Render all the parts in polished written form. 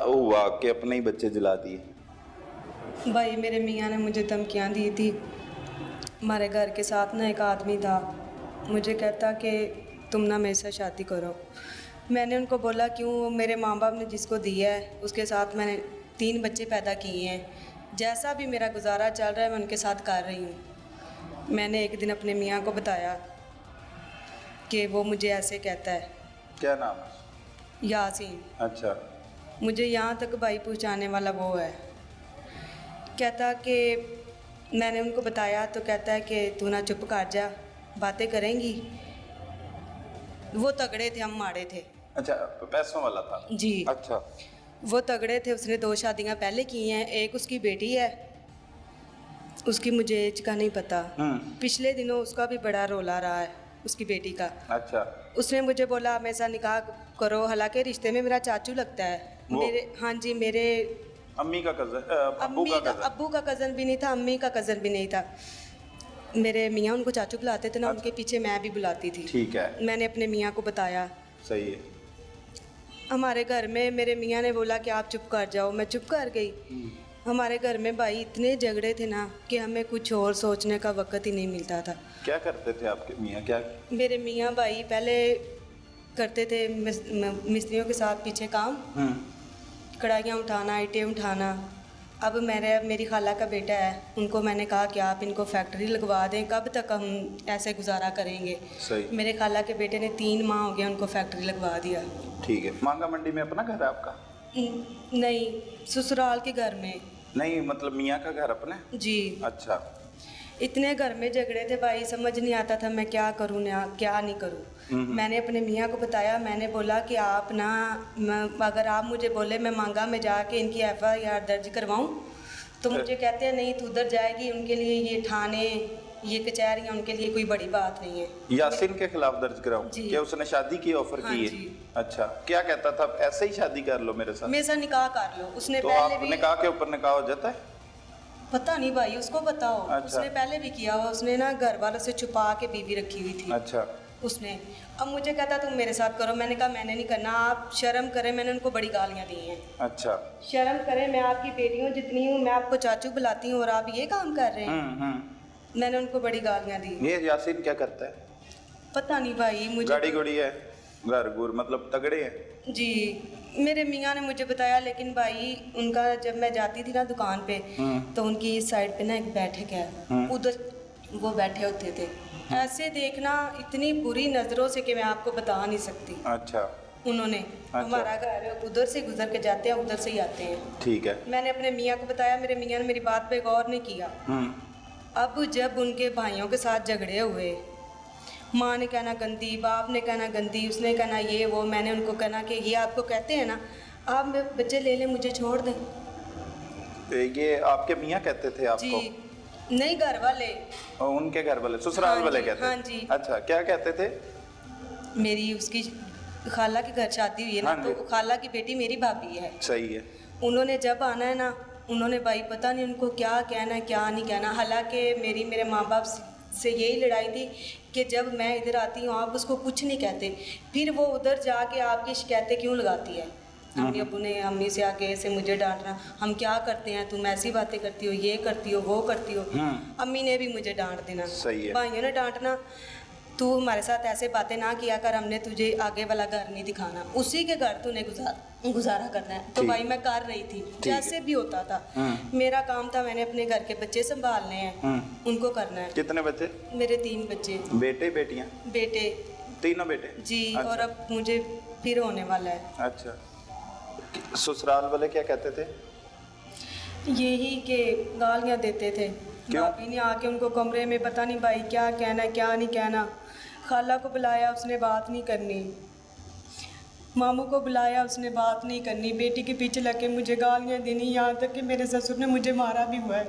हुआ कि अपने ही बच्चे जला दिए? भाई मेरे मियाँ ने मुझे धमकियाँ दी थी। हमारे घर के साथ ना एक आदमी था, मुझे कहता कि तुम ना मेरे साथ शादी करो। मैंने उनको बोला क्यों, मेरे माँ बाप ने जिसको दिया है उसके साथ मैंने 3 बच्चे पैदा किए हैं, जैसा भी मेरा गुजारा चल रहा है मैं उनके साथ कर रही हूँ। मैंने एक दिन अपने मियाँ को बताया कि वो मुझे ऐसे कहता है। क्या नाम है? यासीन। अच्छा। मुझे यहाँ तक भाई पहुँचाने वाला वो है। कहता कि मैंने उनको बताया तो कहता है कि तू ना चुप कर जा, बातें करेंगी। वो तगड़े थे, हम माड़े थे। अच्छा, पैसों वाला था? जी। अच्छा। वो तगड़े थे, उसने 2 शादियां पहले की हैं, एक उसकी बेटी है, उसकी मुझे एज का नहीं पता। पिछले दिनों उसका भी बड़ा रोला रहा है, उसकी बेटी का। अच्छा। उसने मुझे बोला मेरे साथ निकाह करो, हालांकि रिश्ते में मेरा चाचू लगता है। मेरे, हाँ जी, मेरे अम्मी का कज़न, अब्बू का कज़न भी नहीं था, अम्मी का कज़न भी नहीं था। मेरे मियाँ उनको चाचू बुलाते थे ना। अच्छा। उनके पीछे मैं भी बुलाती थी। ठीक है। मैंने अपने मियाँ को बताया। सही है। हमारे घर में मेरे मियाँ ने बोला कि आप चुप कर जाओ, मैं चुप कर गई। हमारे घर में भाई इतने झगड़े थे ना कि हमें कुछ और सोचने का वक्त ही नहीं मिलता था। क्या करते थे आपके मियाँ? क्या? मेरे मियाँ भाई पहले करते थे मिस्त्रियों के साथ पीछे काम, कढ़ाइयाँ उठाना, ईंटें उठाना। अब मेरी खाला का बेटा है, उनको मैंने कहा कि आप इनको फैक्ट्री लगवा दें, कब तक हम ऐसे गुजारा करेंगे। सही। मेरे खाला के बेटे ने 3 माह हो गया उनको फैक्ट्री लगवा दिया। ठीक है। मांगा मंडी में अपना घर है आपका? नहीं, ससुराल के घर में। नहीं, मतलब मियाँ का घर अपने? जी। अच्छा। इतने घर में झगड़े थे भाई, समझ नहीं आता था मैं क्या करूँ ना क्या नहीं करूँ। मैंने अपने मियाँ को बताया, मैंने बोला कि आप ना, अगर आप मुझे बोले मैं मांगा में जाके इनकी FIR दर्ज करवाऊँ, तो मुझे कहते हैं नहीं तू उधर जाएगी, उनके लिए ये थाने, ये कचहरियाँ उनके लिए कोई बड़ी बात नहीं है। यासीन के खिलाफ दर्ज कराऊं? जी। क्या उसने शादी की ऑफर हाँ की है? जी। अच्छा, क्या कहता था? ऐसे ही शादी कर लो मेरे साथ? मेरे साथ निकाह कर लो। उसने तो पहले आप भी, निकाह के ऊपर निकाह हो जाता है? पता नहीं भाई, उसको बताओ। अच्छा। उसने पहले भी किया हुआ, उसने ना घर वालों से छुपा के बीवी रखी हुई थी। अच्छा। उसने अब मुझे कहता तुम मेरे साथ करो, मैंने कहा मैंने नहीं करना, आप शर्म करें। मैंने उनको बड़ी गालियाँ दी हैं। अच्छा। शर्म करें, मैं आपकी बेटी हूँ जितनी हूँ, मैं आपको चाचू बुलाती हूँ और आप ये काम कर रहे हैं। मैंने उनको बड़ी गालियाँ दी। ये यासीन क्या करता है? पता नहीं भाई, मुझे गाड़ी गोड़ी है, घर गुर, मतलब तगड़े हैं? जी। मेरे मियाँ ने मुझे बताया, लेकिन भाई उनका जब मैं जाती थी ना दुकान पे, तो उनकी इस साइड पे ना एक बैठक है, उधर वो बैठे होते थे। ऐसे देखना इतनी बुरी नज़रों से कि मैं आपको बता नहीं सकती। अच्छा। उन्होंने, हमारा घर उधर से गुजर के जाते हैं, उधर से ही आते हैं। ठीक है। मैंने अपने मियाँ को बताया, मेरे मियाँ ने मेरी बात पे गौर नहीं किया। अब जब उनके भाइयों के साथ झगड़े हुए, माँ ने कहना गंदी, बाप ने कहना गंदी, उसने कहना ये वो, मैंने उनको कहना कि ये आपको कहते हैं ना, आप बच्चे ले लें, मुझे छोड़ दें। ये आपके मियाँ कहते थे आपको? जी नहीं, घर वाले। और उनके घर वाले, ससुराल वाले कहते थे? हाँ जी। अच्छा, क्या कहते थे? मेरी उसकी खाला के घर शादी हुई है ना, तो खाला की बेटी मेरी भाभी है। सही है। उन्होंने जब आना है ना, उन्होंने भाई पता नहीं उनको क्या कहना है क्या नहीं कहना। हालांकि मेरे माँ बाप से यही लड़ाई थी कि जब मैं इधर आती हूँ आप उसको कुछ नहीं कहते, फिर वो उधर जाके आपकी शिकायतें क्यों लगाती है। अम्मी अब्बू ने अम्मी से आके ऐसे मुझे डांटना, हम क्या करते हैं, तुम ऐसी बातें करती हो, ये करती हो, वो करती हो। अम्मी ने भी मुझे डांट देना, भाइयों ने डांटना, तू हमारे साथ ऐसे बातें ना किया कर, हमने तुझे आगे वाला घर नहीं दिखाना, उसी के घर तूने गुजारा करना है। तो भाई मैं कर रही थी जैसे भी होता था। मेरा काम था, मैंने अपने घर के बच्चे संभालने हैं, उनको करना है। कितने बच्चे? मेरे 3 बच्चे। बेटे बेटियां? बेटे। तीनों बेटे? जी। अच्छा। और अब मुझे फिर होने वाला है। अच्छा। ससुराल वाले क्या कहते थे? यही कि गालियाँ देते थे। क्यों? भाभी ने आके उनको कमरे में पता नहीं भाई क्या कहना क्या नहीं कहना। खाला को बुलाया, उसने बात नहीं करनी। मामू को बुलाया, उसने बात नहीं करनी। बेटी के पीछे लग के मुझे गालियाँ देनी, यहाँ तक कि मेरे ससुर ने मुझे मारा भी हुआ है।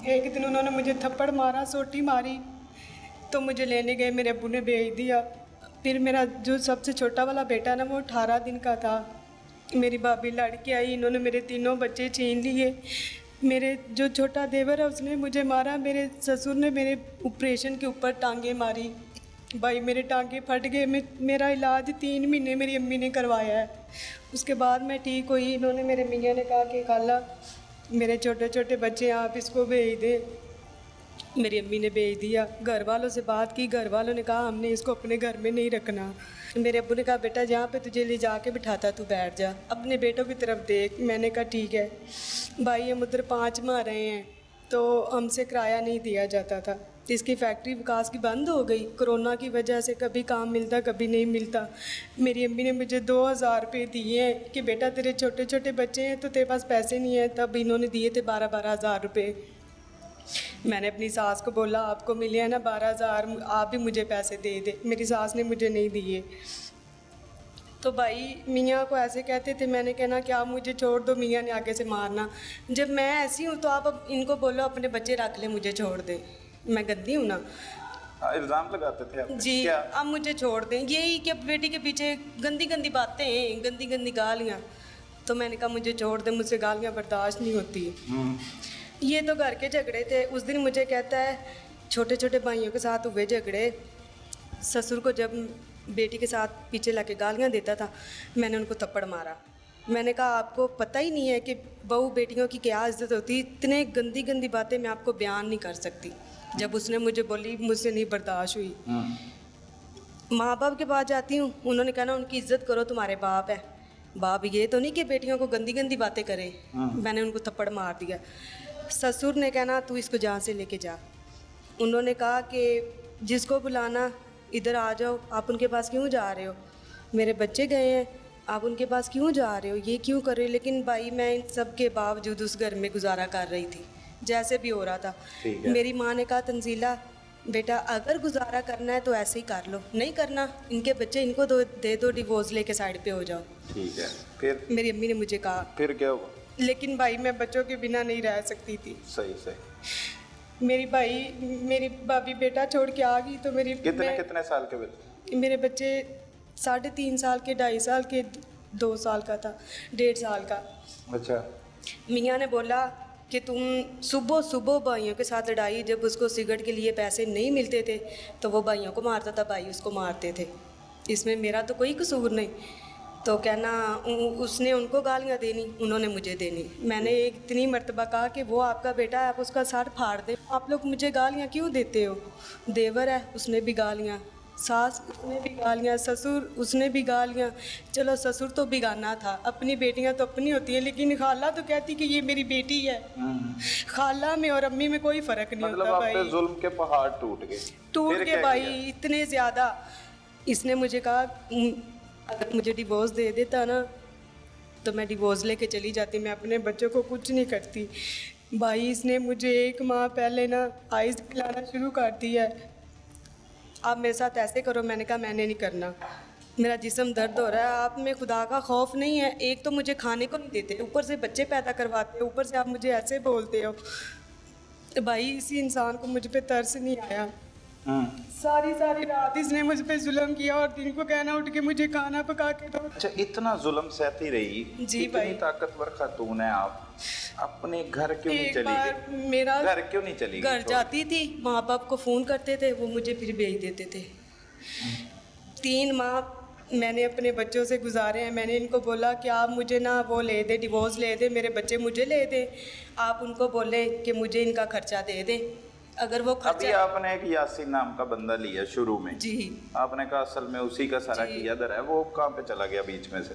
एक दिन उन्होंने मुझे थप्पड़ मारा, सोटी मारी, तो मुझे लेने गए, मेरे अब्बू ने भेज दिया। फिर मेरा जो सबसे छोटा वाला बेटा ना, वो 18 दिन का था। मेरी भाभी लड़की आई, इन्होंने मेरे 3 बच्चे छीन लिए। मेरे जो छोटा देवर है उसने मुझे मारा। मेरे ससुर ने मेरे ऑपरेशन के ऊपर टांगे मारी। भाई मेरे टांगे फट गए। मेरा इलाज 3 महीने मेरी अम्मी ने करवाया है। उसके बाद मैं ठीक हुई। इन्होंने मेरे मियाँ ने कहा कि खाला मेरे छोटे छोटे बच्चे हैं, आप इसको भेज दें। मेरी अम्मी ने भेज दिया। घर वालों से बात की, घर वालों ने कहा हमने इसको अपने घर में नहीं रखना। मेरे अब्बू ने कहा बेटा जहाँ पे तुझे ले जाके बिठाता तू बैठ जा, अपने बेटों की तरफ देख। मैंने कहा ठीक है। भाई हम उधर 5 माह रहे हैं तो हमसे किराया नहीं दिया जाता था। इसकी फैक्ट्री विकास की बंद हो गई कोरोना की वजह से, कभी काम मिलता कभी नहीं मिलता। मेरी अम्मी ने मुझे 2000 रुपये दिए हैं कि बेटा तेरे छोटे छोटे बच्चे हैं तो तेरे पास पैसे नहीं है। तब इन्होंने दिए थे 12-12 हज़ार रुपये। मैंने अपनी सास को बोला आपको मिले हैं ना 12,000, आप भी मुझे पैसे दे दे। मेरी सास ने मुझे नहीं दिए। तो भाई मियाँ को ऐसे कहते थे। मैंने कहना कि आप मुझे छोड़ दो, मियाँ ने आगे से मारना। जब मैं ऐसी हूँ तो आप अब इनको बोलो अपने बच्चे रख ले, मुझे छोड़ दें। मैं गंदी हूँ ना। इल्ज़ाम लगाते थे आप जी क्या? अब मुझे छोड़ दें। यही कि बेटी के पीछे गंदी गंदी बातें हैं, गंदी गंदी गालियाँ। तो मैंने कहा मुझे छोड़ दें, मुझसे गालियाँ बर्दाश्त नहीं होती। ये तो घर के झगड़े थे। उस दिन मुझे कहता है छोटे छोटे भाइयों के साथ हुए झगड़े। ससुर को जब बेटी के साथ पीछे लाके गालियाँ देता था, मैंने उनको थप्पड़ मारा। मैंने कहा आपको पता ही नहीं है कि बहू बेटियों की क्या इज्जत होती। इतने गंदी गंदी बातें मैं आपको बयान नहीं कर सकती। जब उसने मुझे बोली मुझसे नहीं बर्दाश्त हुई। माँ बाप के पास जाती हूँ, उन्होंने कहना उनकी इज्जत करो, तुम्हारे बाप है। बाप ये तो नहीं कि बेटियों को गंदी गंदी बातें करें। मैंने उनको थप्पड़ मार दिया। ससुर ने कहना तू इसको जहाँ से लेके जा। उन्होंने कहा कि जिसको बुलाना इधर आ जाओ, आप उनके पास क्यों जा रहे हो? मेरे बच्चे गए हैं, आप उनके पास क्यों जा रहे हो? ये क्यों कर रहे हो? लेकिन भाई मैं इन सब के बावजूद उस घर में गुजारा कर रही थी, जैसे भी हो रहा था। मेरी माँ ने कहा तंजीला बेटा अगर गुजारा करना है तो ऐसे ही कर लो, नहीं करना इनके बच्चे इनको दे दो, डिवोर्स लेके साइड पे हो जाओ। ठीक है। फिर मेरी अम्मी ने मुझे कहा। फिर क्या हुआ? लेकिन भाई मैं बच्चों के बिना नहीं रह सकती थी। सही। मेरी भाभी बेटा छोड़ के आ गई तो कितने साल के बच्चे? मेरे बच्चे 3.5 साल के, 2.5 साल के, 2 साल का था, 1.5 साल का। अच्छा। मियाँ ने बोला कि तुम सुबह सुबह भाइयों के साथ लड़ाई। जब उसको सिगरेट के लिए पैसे नहीं मिलते थे तो वो भाइयों को मारता था, भाई उसको मारते थे। इसमें मेरा तो कोई कसूर नहीं। तो कहना उसने उनको गालियाँ देनी, उन्होंने मुझे देनी। मैंने इतनी मर्तबा कहा कि वो आपका बेटा है, आप उसका सर फाड़ दें, आप लोग मुझे गालियाँ क्यों देते हो? देवर है उसने भी गालियाँ, सास उसने भी गालियाँ, ससुर उसने भी गालियाँ। चलो ससुर तो बिगाना था, अपनी बेटियाँ तो अपनी होती हैं, लेकिन खाला तो कहती कि ये मेरी बेटी है। खाला में और अम्मी में कोई फ़र्क नहीं होता भाई। मतलब जुल्म के पहाड़ टूट के भाई इतने ज़्यादा। इसने मुझे कहा अगर मुझे डिवोर्स दे देता ना तो मैं डिवोर्स लेके चली जाती, मैं अपने बच्चों को कुछ नहीं करती। भाई इसने मुझे 1 माह पहले ना आइस पिलाना शुरू कर दिया है। आप मेरे साथ ऐसे करो। मैंने कहा मैंने नहीं करना, मेरा जिस्म दर्द हो रहा है। आप में खुदा का खौफ नहीं है? एक तो मुझे खाने को नहीं देते, ऊपर से बच्चे पैदा करवाते हो, ऊपर से आप मुझे ऐसे बोलते हो। भाई इसी इंसान को मुझ पे तरस नहीं आया। सारी रात इसने मुझ पे जुल्म किया और दिन को कहना उठ के मुझे खाना पका के दो। अच्छा, इतना जुल्म सहती रही। जी इतनी भाई। ताकतवर खातून है आप, अपने घर क्यों नहीं चली गई? मेरा घर क्यों नहीं चली गई? घर जाती थी, माँ बाप को फ़ोन करते थे, वो मुझे फिर भेज देते थे। 3 माह मैंने अपने बच्चों से गुजारे हैं। मैंने इनको बोला कि आप मुझे ना वो ले दे, डिवोर्स ले दे, मेरे बच्चे मुझे ले दे। आप उनको बोले कि मुझे इनका खर्चा दे दे। अगर वो अभी आपने एक यासीन नाम का बंदा लिया शुरू में जी, आपने कहा असल में उसी का सारा किया दर है, वो कहाँ पे चला गया बीच में से?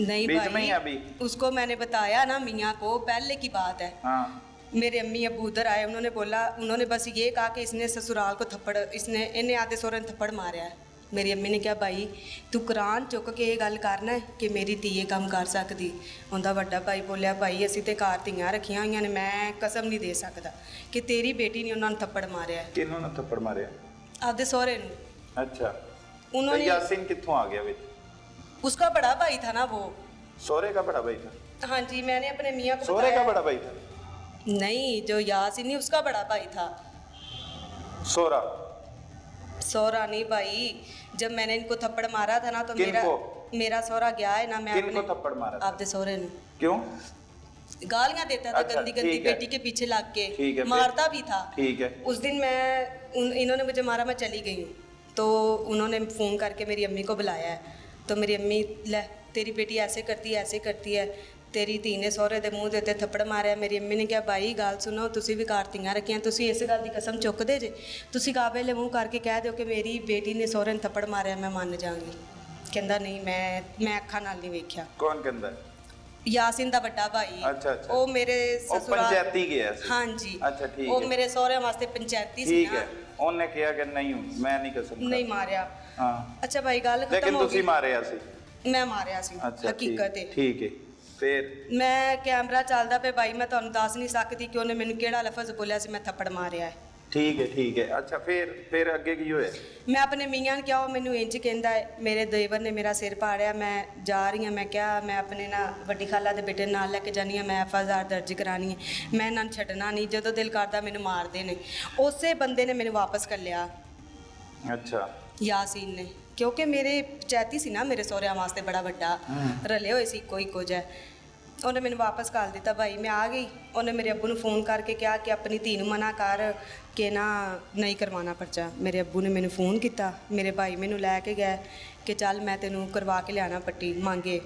नहीं बीच भाई, में ही अभी उसको मैंने बताया ना मियाँ को, पहले की बात है। हाँ। मेरे अम्मी अबू उधर आए, उन्होंने बस ये कहा कि इसने ससुराल को इन्हें आधे सोहरे ने थप्पड़ मारा है। मेरी अम्मी ने कहा भाई तू कुरान चुक के ये गल करना है कि मेरी धी ये काम कर सकती। उनका वड्डा भाई बोलिया भाई असीं ते घर धीआं रखियां होईयां ने, मैं कसम नहीं दे सकता कि तेरी बेटी ने उन्होंने थप्पड़ मारिया। किन्होंने थप्पड़ मारे? आपदे सोहरे नूं। अच्छा, उन्होंने। यासीन कित्थों आ गया विच? उसका बड़ा भाई था ना वो। सोहरे का बड़ा भाई था? हाँ जी, मैंने अपने मियाँ को सोहरे का बड़ा भाई था? नहीं, जो यासीन नहीं उसका बड़ा भाई था। सोहरा नहीं भाई। जब मैंने इनको थप्पड़ मारा था ना तो मेरा सोहरा गया है ना। मैं किनको थप्पड़ मारा? आपदे सोहरे ने। क्यों? गालियां देता था। अच्छा, गंदी गंदी बेटी के पीछे लग के मारता भी था। ठीक है। उस दिन इन्होंने मुझे मारा, मैं चली गई हूँ तो उन्होंने फ़ोन करके मेरी अम्मी को बुलाया है। तो मेरी अम्मी ले तेरी बेटी ऐसे करती है तेरी धी ने सਹੁਰੇ ਦੇ ਮੂੰਹ ਦੇ ਉੱਤੇ ਥੱਪੜ ਮਾਰਿਆ। ਮੇਰੀ ਅੰਮੀ ਨੇ ਕਿਹਾ ਬਾਈ ਗੱਲ ਸੁਣੋ, ਤੁਸੀਂ ਵੀ ਕਾਰਤੀਆਂ ਰੱਖੀਆਂ, ਤੁਸੀਂ ਇਸ ਗੱਲ ਦੀ ਕਸਮ ਚੁੱਕਦੇ ਜੇ, ਤੁਸੀਂ ਕਾਬਲੇ ਮੂੰਹ ਕਰਕੇ ਕਹਿ ਦਿਓ ਕਿ ਮੇਰੀ ਬੇਟੀ ਨੇ ਸਹੁਰੇ ਨੂੰ ਥੱਪੜ ਮਾਰਿਆ, ਮੈਂ ਮੰਨ ਜਾਵਾਂਗੀ। ਕਹਿੰਦਾ ਨਹੀਂ, ਮੈਂ ਅੱਖਾਂ ਨਾਲ ਨਹੀਂ ਵੇਖਿਆ। ਕੌਣ ਕਹਿੰਦਾ? ਯਾਸਿਨ ਦਾ ਵੱਡਾ ਭਾਈ। ਅੱਛਾ ਅੱਛਾ। ਉਹ ਮੇਰੇ ਉਹ ਪੰਚਾਇਤੀ ਗਿਆ ਸੀ। ਹਾਂਜੀ। ਅੱਛਾ ਠੀਕ ਹੈ। ਉਹ ਮੇਰੇ ਸਹੁਰਿਆਂ ਵਾਸਤੇ ਪੰਚਾਇਤੀ ਸੀ ਠੀਕ ਨਾ। ਹੈ। ਉਹਨੇ ਕਿਹਾ ਕਿ ਨਹੀਂ ਮੈਂ ਨਹੀਂ ਕਸਮ ਨਹੀਂ ਮਾਰਿਆ। ਹਾਂ। ਅੱਛਾ ਭਾਈ ਗੱਲ ਖਤਮ ਲੇਕਿਨ ਹੋ ਗਈ। ਤੁਸੀਂ ਮਾਰਿਆ ਸੀ? ਮੈਂ ਮਾਰਿਆ ਸੀ ਹਕੀਕਤ ਹੈ। ਠੀਕ ਹੈ। ਫਿਰ ਮੈਂ ਕੈਮਰਾ ਚੱਲਦਾ ਪਿਆ ਭਾਈ, ਮੈਂ ਤੁਹਾਨੂੰ ਦੱਸ ਨਹੀਂ ਸਕਦੀ ਕਿ ਉਹਨੇ ਮੈਨੂੰ ਕਿਹੜਾ ਲਫ਼ਜ਼ ਬੋਲਿਆ ਸੀ, ਮੈਂ ਥੱਪੜ ਮਾਰਿਆ ਹੈ। ਠੀਕ ਹੈ ਠੀਕ ਹੈ। ਅੱਛਾ ਫਿਰ ਅੱਗੇ ਕੀ ਹੋਇਆ? ਮੈਂ ਆਪਣੇ ਮੀਆਂ ਨੂੰ ਕਿਹਾ, ਉਹ ਮੈਨੂੰ ਇੰਜ ਕਹਿੰਦਾ ਹੈ, ਮੇਰੇ ਦੇਵਰ ਨੇ ਮੇਰਾ ਸਿਰ ਪਾੜਿਆ, ਮੈਂ ਜਾ ਰਹੀ ਹਾਂ। ਮੈਂ ਕਿਹਾ ਮੈਂ ਆਪਣੇ ਨਾਲ ਵੱਡੀ ਖਾਲਾ ਦੇ ਬੇਟੇ ਨਾਲ ਲੈ ਕੇ ਜਾਣੀ ਹਾਂ, ਮੈਂ FIR ਦਰਜ ਕਰਾਣੀ ਹੈ, ਮੈਂ ਇਹਨਾਂ ਨੂੰ ਛੱਡਣਾ ਨਹੀਂ, ਜਦੋਂ ਦਿਲ ਕਰਦਾ ਮੈਨੂੰ ਮਾਰਦੇ ਨੇ। ਉਸੇ ਬੰਦੇ ਨੇ ਮੈਨੂੰ ਵਾਪਸ ਕਰ ਲਿਆ। ਅੱਛਾ। ਯਾਸੀਨ ਨੇ, ਕਿਉਂਕਿ ਮੇਰੇ ਪੰਚਾਇਤੀ ਸੀ ਨਾ, ਮੇਰੇ ਸਹੁਰਿਆਂ ਵਾਸਤੇ ਬੜਾ ਵੱਡਾ, ਰਲੇ ਹੋਏ ਸੀ ਕੋਈ ਕੁਝ ਹੈ। ਉਹਨੇ ਮੈਨੂੰ ਵਾਪਸ ਕਰ ਦਿੱਤਾ ਭਾਈ। ਮੈਂ ਆ ਗਈ। ਉਹਨੇ ਮੇਰੇ ਅੱਬੂ ਨੂੰ ਫੋਨ ਕਰਕੇ ਕਿਹਾ ਕਿ ਆਪਣੀ ਧੀ ਨੂੰ ਮਨਾ ਕਰ ਕਿ ਨਾ ਨਹੀਂ ਕਰਵਾਉਣਾ ਪਰਚਾ। ਮੇਰੇ ਅੱਬੂ ਨੇ ਮੈਨੂੰ ਫੋਨ ਕੀਤਾ, ਮੇਰੇ ਭਾਈ ਮੈਨੂੰ ਲੈ ਕੇ ਗਏ ਕਿ ਚੱਲ ਮੈਂ ਤੈਨੂੰ ਕਰਵਾ ਕੇ ਲਿਆਣਾ ਪੱਟੀ मांगे।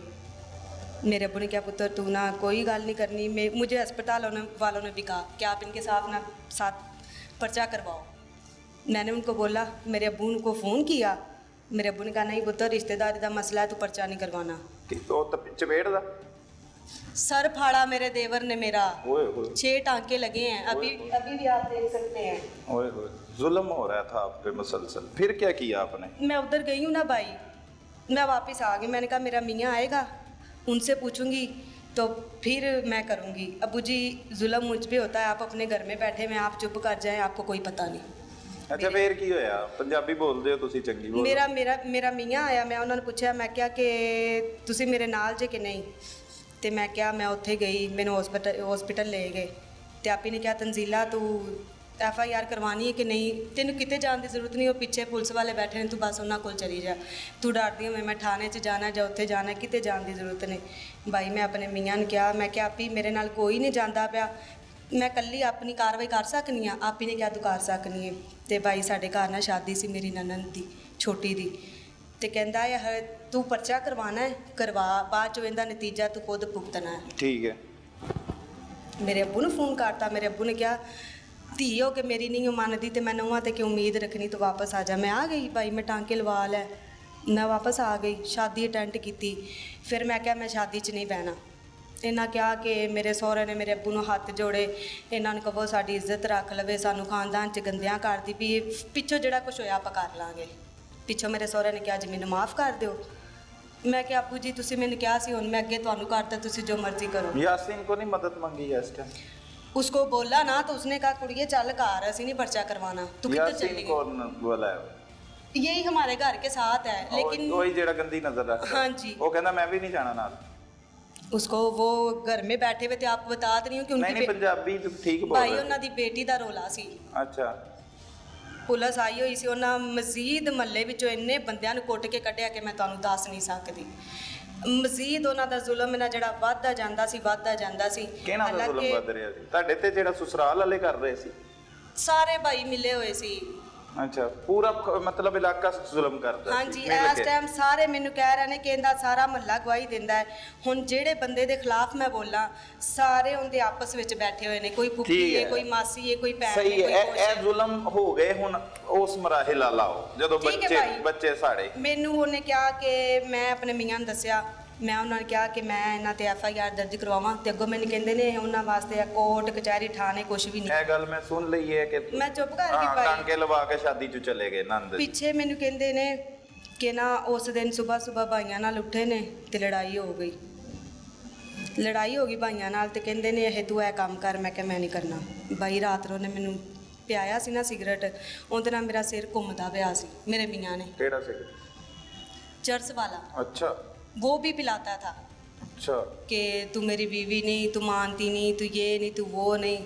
मेरे अब्बू ने क्या पुत्र तू ना कोई गल नहीं करनी, मुझे अस्पताल वालों ने भी कहा कि आप इनके साथ पर्चा करवाओ। मैंने उनको बोला, मेरे अब्बू को फ़ोन किया, मेरे अब्बू ने कहा नहीं पुत्र रिश्तेदारी का मसला है, तू पर्चा नहीं करवाना। चपेट दा सर फाड़ा मेरे देवर ने मेरा। ओए ओए 6 टांके लगे हैं, अभी भी आप देख सकते हैं। ओए ओए जुल्म हो रहा था आप पे मुसलसल। फिर क्या किया आपने? मैं उधर गई हूँ ना भाई, मैं वापस आ गई। मैंने कहा मेरा मियाँ आएगा, उनसे पूछूंगी तो फिर मैं करूँगी। अबू जी जुल्म मुझ पे होता है, आप अपने घर में बैठे में आप चुप कर जाएं, आपको कोई पता नहीं। ਅੱਛਾ ਫੇਰ ਕੀ ਹੋਇਆ? ਪੰਜਾਬੀ ਬੋਲਦੇ ਹੋ ਤੁਸੀਂ, ਚੰਗੀ ਬੋਲ। ਮੇਰਾ ਮੀਆਂ ਆਇਆ, ਮੈਂ ਉਹਨਾਂ ਨੂੰ ਪੁੱਛਿਆ, ਮੈਂ ਕਿਹਾ ਕਿ ਤੁਸੀਂ ਮੇਰੇ ਨਾਲ ਜੇ ਕਿ ਨਹੀਂ, ਤੇ ਮੈਂ ਕਿਹਾ ਮੈਂ ਉੱਥੇ ਗਈ, ਮੈਨੂੰ ਹਸਪੀਟਲ ਲੈ ਗਏ ਤੇ ਆਪੀ ਨੇ ਕਿਹਾ ਤਨਜ਼ੀਲਾ ਤੂੰ FIR ਕਰਵਾਉਣੀ ਹੈ ਕਿ ਨਹੀਂ, ਤੈਨੂੰ ਕਿਤੇ ਜਾਣ ਦੀ ਜ਼ਰੂਰਤ ਨਹੀਂ, ਉਹ ਪਿੱਛੇ ਪੁਲਿਸ ਵਾਲੇ ਬੈਠੇ ਨੇ, ਤੂੰ ਬਸ ਉਹਨਾਂ ਕੋਲ ਚਲੀ ਜਾ, ਤੂੰ ਡਰਦੀ ਹੋ ਮੈਂ ਥਾਣੇ 'ਚ ਜਾਣਾ ਜਾਂ ਉੱਥੇ ਜਾਣਾ, ਕਿਤੇ ਜਾਣ ਦੀ ਜ਼ਰੂਰਤ ਨਹੀਂ। ਭਾਈ ਮੈਂ ਆਪਣੇ ਮੀਆਂ ਨੂੰ ਕਿਹਾ, ਮੈਂ ਕਿਹਾ ਆਪੀ ਮੇਰੇ ਨਾਲ ਕੋਈ ਨਹੀਂ ਜਾਂਦਾ ਪਿਆ, ਮੈਂ ਇਕੱਲੀ ਆਪਣੀ ਕਾਰਵਾਈ ਕਰ ਸਕਨੀ ਆ। ਆਪੀ ਨੇ ਕਿਹਾ ਤੂੰ ਕਰ ਸਕਨੀ ਹੈ। ਤੇ ਭਾਈ ਸਾਡੇ ਘਰ ਨਾਲ ਸ਼ਾਦੀ ਸੀ ਮੇਰੀ ਨਨਦ ਦੀ ਛੋਟੀ ਦੀ, ਤੇ ਕਹਿੰਦਾ ਇਹ ਤੂੰ ਪਰਚਾ ਕਰਵਾਉਣਾ ਹੈ ਕਰਵਾ, ਬਾਅਦ ਚੋਂ ਇਹਦਾ ਨਤੀਜਾ ਤੂੰ ਖੁਦ ਭੁਗਤਣਾ ਹੈ। ਠੀਕ ਹੈ। ਮੇਰੇ ਅੱਬੂ ਨੂੰ ਫੋਨ ਕਰਤਾ, ਮੇਰੇ ਅੱਬੂ ਨੇ ਕਿਹਾ ਧੀ ਹੋ ਕੇ ਮੇਰੀ ਨਹੀਂ ਮੰਨਦੀ ਤੇ ਮੈਂ ਨਵਾਂ ਤੇ ਕਿਉਂ ਉਮੀਦ ਰੱਖਣੀ, ਤੂੰ ਵਾਪਸ ਆ ਜਾ। ਮੈਂ ਆ ਗਈ ਭਾਈ, ਮੈਂ ਟਾਂਕੇ ਲਵਾ ਲੈ, ਮੈਂ ਵਾਪਸ ਆ ਗਈ, ਸ਼ਾਦੀ ਅਟੈਂਡ ਕੀਤੀ। ਫਿਰ ਮੈਂ ਕਿਹਾ ਮੈਂ ਸ਼ਾਦੀ 'ਚ ਨਹੀਂ ਬਹਿਣਾ। ਇਹਨਾਂ ਕਿਹਾ ਕਿ ਮੇਰੇ ਸਹੁਰੇ ਨੇ ਮੇਰੇ ਅੱਬੂ ਨੂੰ ਹੱਥ ਜੋੜੇ, ਇਹਨਾਂ ਨੂੰ ਕਹੋ ਸਾਡੀ ਇੱਜ਼ਤ ਰੱਖ ਲਵੇ, ਸਾਨੂੰ ਖਾਨਦਾਨ 'ਚ ਗੰਦਿਆਂ ਕਰਦੀ ਵੀ, ਪਿੱਛੋਂ ਜਿਹੜਾ ਕੁਝ ਹੋਇਆ ਆਪਾਂ ਕਰ ਲਾਂਗੇ। ਪਿੱਛੋਂ ਮੇਰੇ ਸਹੁਰੇ ਨੇ ਕਿਹਾ ਜੀ ਮੈਨੂੰ ਮਾफ़ ਕਰ ਦਿਓ। ਮੈਂ ਕਿਹਾ ਆਪੂ ਜੀ ਤੁਸੀਂ ਮੈਨੂੰ ਕਿਹਾ ਸੀ, ਹੁਣ ਮੈਂ ਅੱਗੇ ਤੁਹਾਨੂੰ ਕਰਤਾ, ਤੁਸੀਂ ਜੋ ਮਰਜ਼ੀ ਕਰੋ। यासीन को नहीं मदद मांगी है इस टाइम? उसको बोला ना तो उसने कहा कुड़िए चल घर, असी नहीं पर्चा करवाना, तू किधर चली यासीन गई? कौन बोला है? यही हमारे घर के साथ है, लेकिन वही जेड़ा गंदी नजर रखता है। हाँ जी। वो कहना मैं भी नहीं जाना नाल। उसको वो घर में बैठे हुए थे, आपको बता रही हूँ कि नहीं नहीं पंजाबी तो ठीक बोल भाई रहे ਉਹਨਾਂ ਦੀ ਬੇਟੀ ਦਾ ਰੋਲਾ ਸੀ। अच्छा। ਪੁਲਿਸ ਆਈ ਹੋਈ ਸੀ, ਉਹਨਾਂ ਮਜ਼ੀਦ ਮਹੱਲੇ ਵਿੱਚੋਂ ਇੰਨੇ ਬੰਦਿਆਂ ਨੂੰ ਕੁੱਟ ਕੇ ਕੱਢਿਆ ਕਿ ਮੈਂ ਤੁਹਾਨੂੰ ਦੱਸ ਨਹੀਂ ਸਕਦੀ। ਮਜ਼ੀਦ ਉਹਨਾਂ ਦਾ ਜ਼ੁਲਮ ਇਹਨਾਂ ਜਿਹੜਾ ਵੱਧਦਾ ਜਾਂਦਾ ਸੀ। ਕਿਹਨਾਂ ਦਾ ਜ਼ੁਲਮ ਵੱਧ ਰਿਹਾ ਸੀ? ਤੁਹਾਡੇ ਤੇ ਜਿਹੜਾ ਸਸੁਰਾਲ ਵਾਲੇ ਕਰ ਰਹੇ ਸੀ? ਸਾਰੇ ਭਾਈ ਮਿਲੇ ਹੋਏ ਸੀ। अच्छा पूरा मतलब इलाका जुल्म करता हाँ जी, इस टाइम सारे मैनू कह रहे हैं कि इनका सारा महल्ला गवाही दिंदा है। हुण जेड़े बंदे दे खिलाफ मैं बोला, सारे उनके आपस विच बैठे हुए ने, कोई फुफी है, कोई मासी है, कोई भैन है, सही कोई है। ए जुल्म हो गए हुण उस मराहिल लाओ जदों बच्चे साड़े। मैनू उन्हें कहा कि मैं अपने मियां नूं दस्सिया, मैं उन्होंने कहा कि मैं इन्हां ते FIR दर्ज करवावां, ते अगों मैनूं कहंदे ने उन्हां वास्ते कोर्ट कचहरी थाने कुछ भी नहीं। ਇਹ ਗੱਲ ਮੈਂ ਸੁਣ ਲਈ ਹੈ ਕਿ मैं चुप कर गई भाई। ਟਾਂਕੇ ਲਵਾ ਕੇ ਸ਼ਾਦੀ 'ਚ ਚਲੇ ਗਏ ਨੰਦ। ਪਿੱਛੇ ਮੈਨੂੰ ਕਹਿੰਦੇ ਨੇ ਕਿ ਨਾ ਉਸ ਦਿਨ ਸਵੇਰ ਭਾਈਆਂ ਨਾਲ ਉੱਠੇ ਨੇ ਤੇ ਲੜਾਈ ਹੋ ਗਈ ਭਾਈਆਂ ਨਾਲ, ਤੇ ਕਹਿੰਦੇ ਨੇ ਇਹ ਤੂੰ ਇਹ ਕੰਮ ਕਰ। ਮੈਂ ਕਿਹਾ ਮੈਂ ਨਹੀਂ ਕਰਨਾ ਭਾਈ। ਰਾਤ ਨੂੰ ਉਹਨੇ ਮੈਨੂੰ ਪਿਆਇਆ ਸੀ ਨਾ ਸਿਗਰਟ, ਉਹਦੇ ਨਾਲ ਮੇਰਾ ਸਿਰ ਘੁੰਮਦਾ ਪਿਆ ਸੀ। ਮੇਰੇ ਮੀਆਂ ਨੇ ਕਿਹੜਾ ਸੀ? चर्च वाला। अच्छा। वो भी पिलाता था। अच्छा। कि तू मेरी बीवी नहीं, तू मानती नहीं, तू ये नहीं, तू वो नहीं।